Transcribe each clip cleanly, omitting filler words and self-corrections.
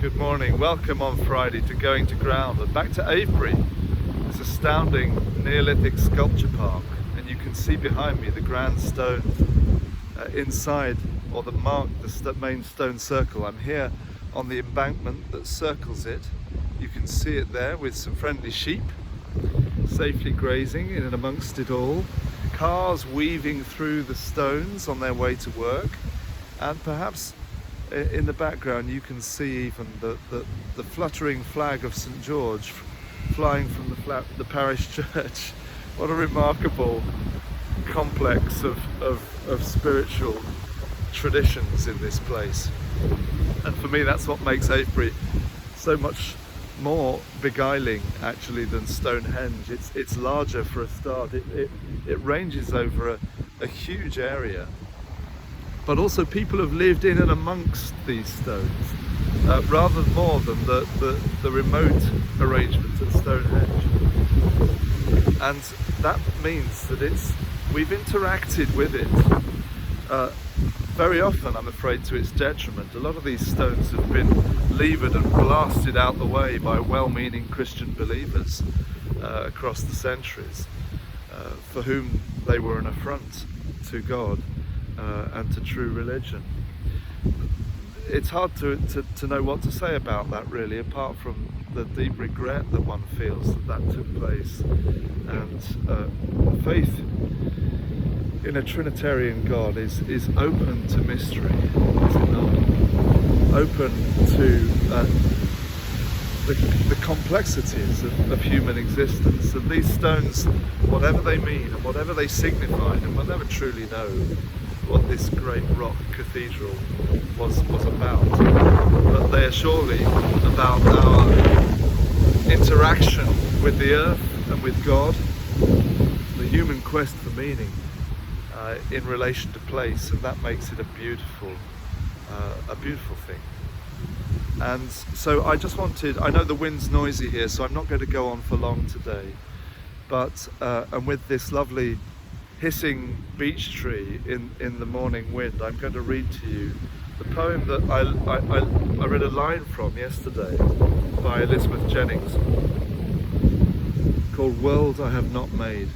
Good morning, welcome on Friday to Going to Ground and back to Avebury, this astounding Neolithic sculpture park, and you can see behind me the grand stones inside, or that mark the main stone circle. I'm here on the embankment that circles it. You can see it there with some friendly sheep safely grazing in and amongst it all, cars weaving through the stones on their way to work, and perhaps in the background you can see even the fluttering flag of St. George flying from the parish church. What a remarkable complex of spiritual traditions in this place. And for me, that's what makes Avebury so much more beguiling actually than Stonehenge. It's larger for a start. It ranges over a huge area. But also people have lived in and amongst these stones, rather more than the remote arrangements at Stonehenge. And that means that we've interacted with it very often, I'm afraid, to its detriment. A lot of these stones have been levered and blasted out the way by well-meaning Christian believers across the centuries, for whom they were an affront to God and to true religion. It's hard to know what to say about that, really, apart from the deep regret that one feels that took place. And faith in a Trinitarian God is open to mystery, is it not? Open to the complexities of human existence. And these stones, whatever they mean and whatever they signify, and we'll never truly know what this great rock cathedral was about, but they are surely about our interaction with the earth and with God, the human quest for meaning in relation to place, and that makes it a beautiful thing. And so I just wanted, I know the wind's noisy here, so I'm not going to go on for long today, but and with this lovely hissing beech tree in the morning wind, I'm going to read to you the poem that I read a line from yesterday by Elizabeth Jennings, called "World I Have Not Made."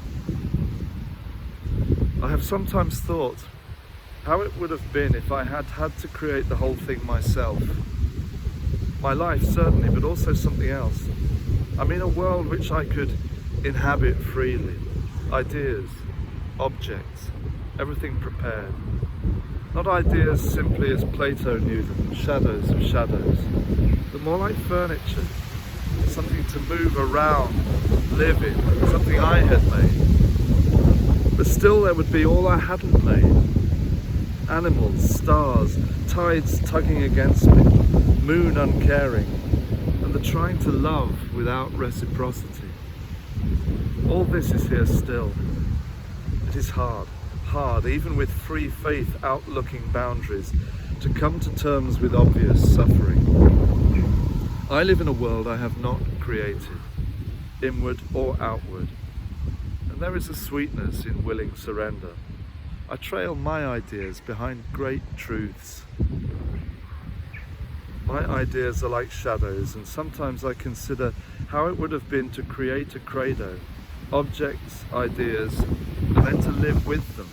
I have sometimes thought how it would have been if I had had to create the whole thing myself. My life, certainly, but also something else. I mean, a world which I could inhabit freely. Ideas, objects, everything prepared. Not ideas simply as Plato knew them, shadows of shadows, but more like furniture, something to move around, live in, something I had made. But still there would be all I hadn't made. Animals, stars, tides tugging against me, moon uncaring, and the trying to love without reciprocity. All this is here still. It is hard, even with free faith outlooking boundaries, to come to terms with obvious suffering. I live in a world I have not created, inward or outward, and there is a sweetness in willing surrender. I trail my ideas behind great truths. My ideas are like shadows, and sometimes I consider how it would have been to create a credo, objects, ideas, and then to live with them.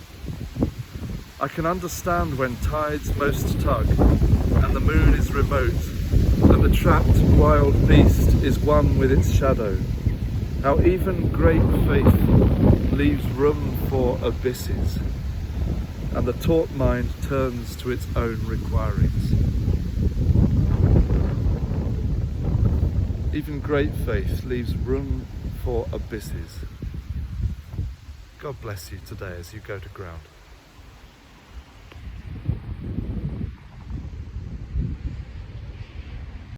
I can understand when tides most tug, and the moon is remote, and the trapped wild beast is one with its shadow. How even great faith leaves room for abysses, and the taught mind turns to its own requirings. Even great faith leaves room for abysses. God bless you today as you go to ground.